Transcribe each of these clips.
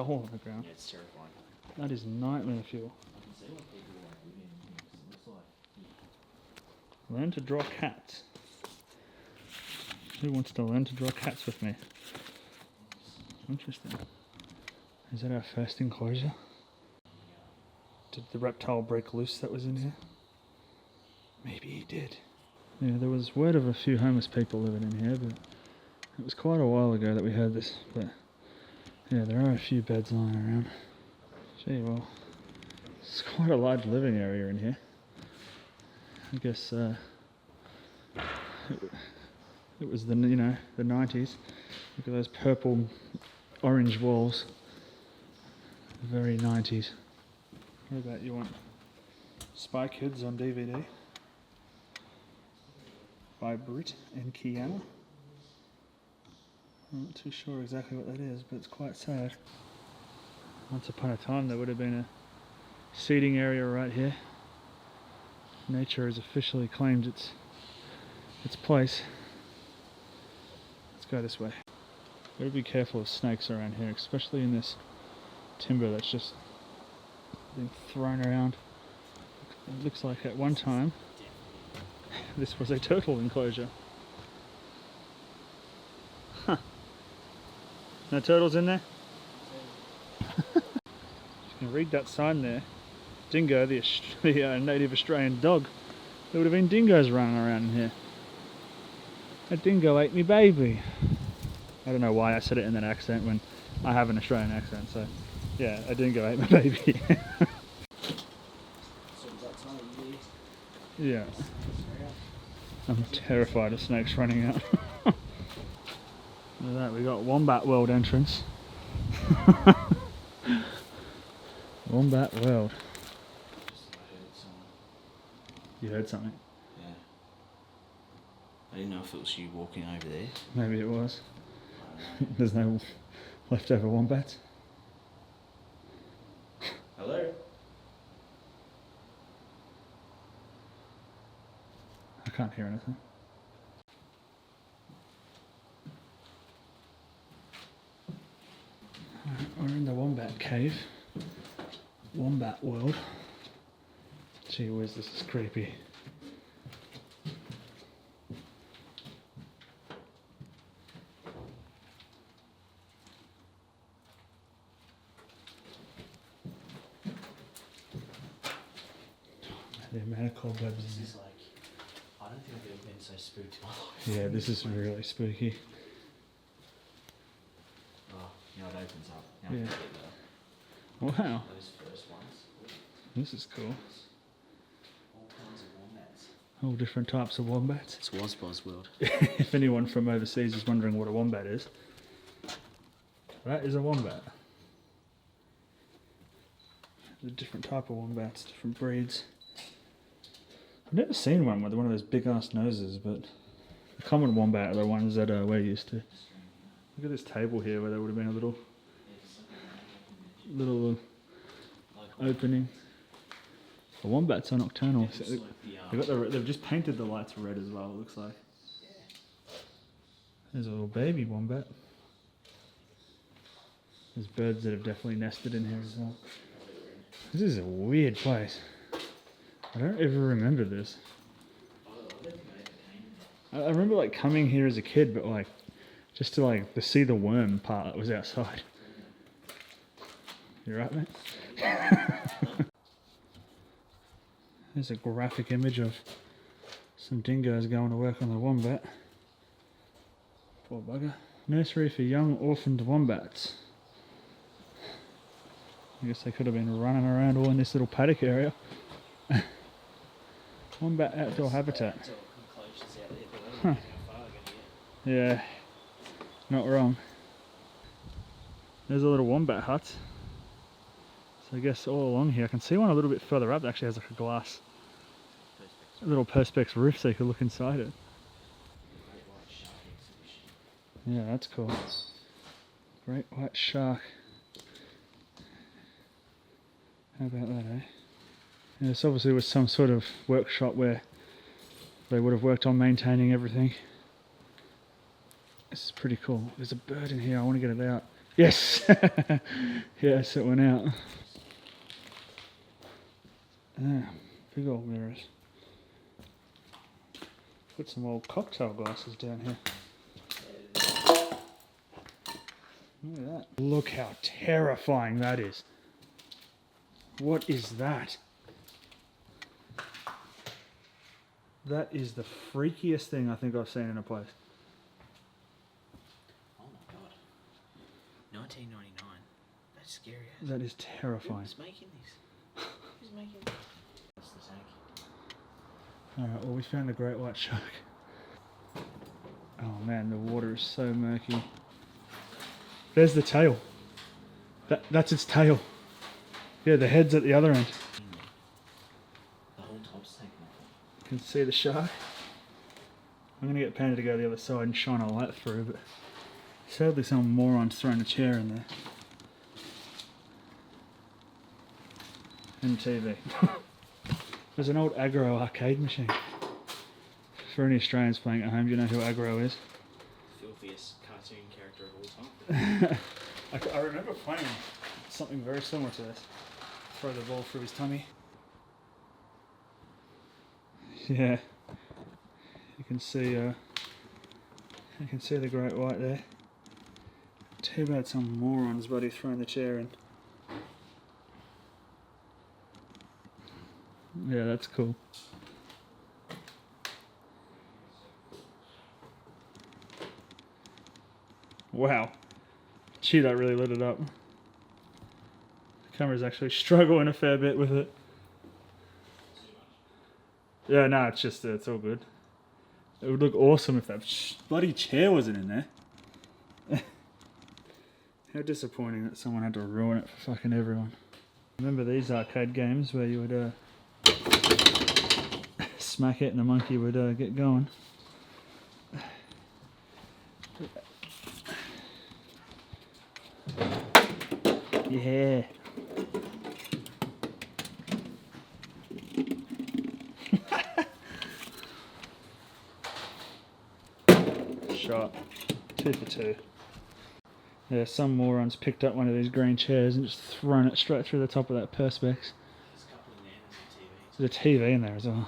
hole in the ground. Yeah, it's terrifying. That is nightmare fuel. I can see why people like living in here, 'cause it looks like... Learn to draw cats. Who wants to learn to draw cats with me? Interesting. Is that our first enclosure? Did the reptile break loose that was in here? Maybe he did. Yeah, there was word of a few homeless people living in here, but it was quite a while ago that we heard this. But yeah, there are a few beds lying around. Gee, well, it's quite a large living area in here. I guess it was the, you know, the 90s. Look at those purple orange walls. Very 90s. What about you want Spy Kids on DVD by Britt and Kiana? I'm not too sure exactly what that is, but it's quite sad. Once upon a time there would have been a seating area right here. Nature has officially claimed its place. Let's go this way. Gotta be careful of snakes around here, especially in this timber that's just being thrown around. It looks like at one time this was a turtle enclosure. Huh. No turtles in there? You can read that sign there. Dingo, the native Australian dog. There would have been dingoes running around in here. A dingo ate me baby. I don't know why I said it in that accent when I have an Australian accent, so yeah, a dingo ate my baby. Yeah. I'm terrified of snakes running out. Look at that, we got Wombat World entrance. Wombat World. You heard something? Yeah. I didn't know if it was you walking over there. Maybe it was. There's no leftover wombats. Hello? I can't hear anything. We're in the Wombat Cave. Wombat World. Gee whiz, this is creepy. The amount of cobwebs in This here. is like... I don't think I've ever been so spooked in my life. Yeah, this is really spooky. Oh, now it opens up. Now Yeah. I can get Wow, those first ones. this is cool. All kinds of wombats. All different types of wombats. It's Wazbaz World. If anyone from overseas is wondering what a wombat is, that is a wombat. There's a different type of wombats, different breeds. I've never seen one with one of those big ass noses, but the common wombat are the ones that we're used to. Look at this table here where there would have been a little opening. The wombats are nocturnal. So they've just painted the lights red as well, it looks like. There's a little baby wombat. There's birds that have definitely nested in here as well. This is a weird place. I don't ever remember this. I remember like coming here as a kid, but like just to see the worm part that was outside. You right, mate? There's a graphic image of some dingoes going to work on the wombat. Poor bugger. Nursery for young orphaned wombats. I guess they could have been running around all in this little paddock area. Wombat outdoor habitat. Huh. Yeah, not wrong. There's a little wombat hut. So I guess all along here, I can see one a little bit further up that actually has like a glass, a little perspex roof so you can look inside it. Yeah, that's cool. Great white shark. How about that, eh? And this obviously was some sort of workshop where they would have worked on maintaining everything. This is pretty cool. There's a bird in here, I want to get it out. Yes! Yes, it went out. Yeah, big old mirrors. Put some old cocktail glasses down here. Look at that. Look how terrifying that is. What is that? That is the freakiest thing I think I've seen in a place. Oh my god. 1999. That's scary. That is terrifying. Who's making this? Who's making this? That's the tank. Alright, well we found the great white shark. Oh man, the water is so murky. There's the tail. That's its tail. Yeah, the head's at the other end. The whole top's taken off. You can see the shark. I'm going to get Panda to go the other side and shine a light through, but sadly some moron's thrown a chair in there. And TV. There's an old Aggro arcade machine. For any Australians playing at home, do you know who Aggro is? Filthiest cartoon character of all time. I remember playing something very similar to this. Throw the ball through his tummy. Yeah, you can see the great white there. Too bad some moron's buddy throwing the chair in. Yeah, that's cool. Wow. Gee, that really lit it up. The camera's actually struggling a fair bit with it. Yeah, no, it's all good. It would look awesome if that bloody chair wasn't in there. How disappointing that someone had to ruin it for fucking everyone. Remember these arcade games where you would smack it and the monkey would get going? Yeah. Shot. 2 for 2. Yeah, some morons picked up one of these green chairs and just thrown it straight through the top of that perspex. There's a couple of nanos There's a TV in there as well.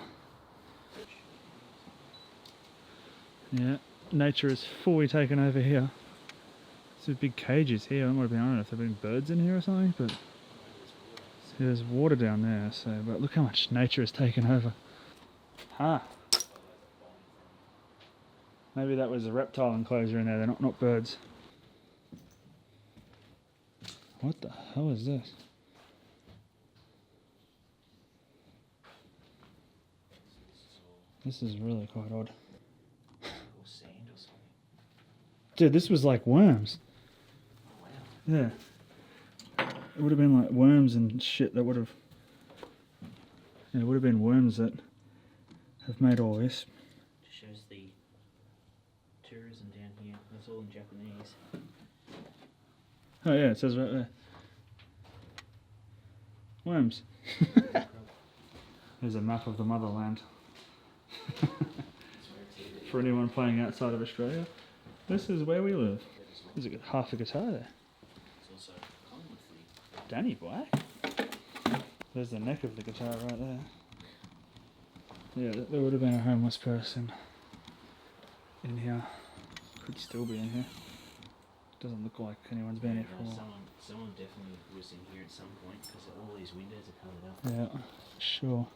Yeah, nature is fully taken over here. There's big cages here. I don't know if there have been birds in here or something, but there's water down there. So, but look how much nature has taken over. Huh. Maybe that was a reptile enclosure in there. They're not birds. What the hell is this? This is really quite odd. sand or something. Dude, this was like worms. Oh, wow. Yeah. It would have been like worms and shit that would have... Yeah, it would have been worms that have made all this. Just shows the tourism down here. That's all in Japanese. Oh yeah, it says right there. Worms. There's a map of the motherland. For anyone playing outside of Australia, this is where we live. There's half a guitar there. It's also Collingwood footy. Danny Black? There's the neck of the guitar right there. Yeah, there would have been a homeless person in here. Could still be in here. Doesn't look like anyone's been here for a while. Someone definitely was in here at some point because all these windows are covered up. Yeah, sure.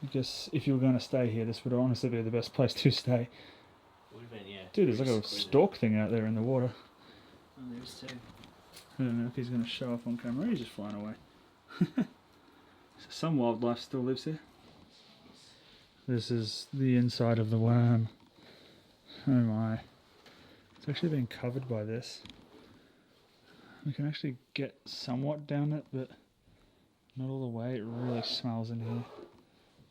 I guess if you were going to stay here, this would honestly be the best place to stay. Would have been, yeah. Dude, there's like a stalk thing out there in the water. Oh, there's two. I don't know if he's going to show up on camera. He's just flying away. So some wildlife still lives here. This is the inside of the worm. Oh my. It's actually been covered by this. We can actually get somewhat down it, but not all the way. It really smells in here.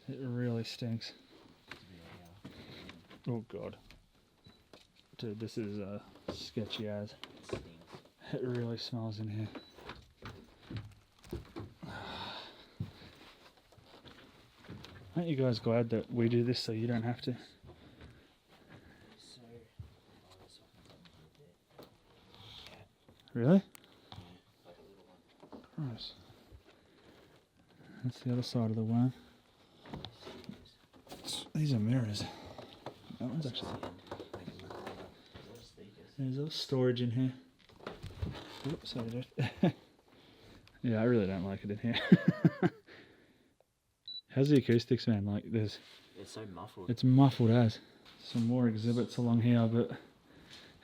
It really stinks. Oh god. Dude, this is sketchy as. It really smells in here. Aren't you guys glad that we do this so you don't have to? Gross. That's the other side of the worm. These are mirrors. That one's actually... There's a little storage in here. Oops, sorry, dude. Yeah, I really don't like it in here. How's the acoustics, man? Like, there's... It's so muffled. It's muffled as. Some more exhibits along here, but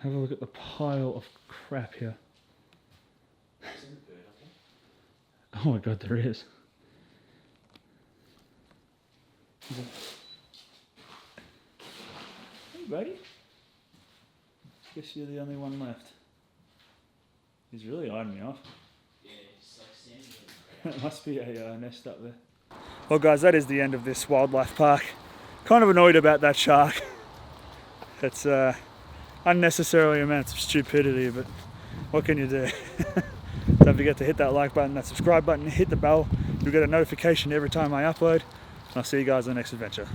have a look at the pile of crap here. Oh my god, there is. Hey, buddy. Guess you're the only one left. He's really eyeing me off. Yeah, it's like standing. It must be a nest up there. Well guys, that is the end of this wildlife park. Kind of annoyed about that shark. It's unnecessarily amounts of stupidity, but what can you do? Don't forget to hit that like button, that subscribe button, hit the bell. You'll get a notification every time I upload. I'll see you guys on the next adventure.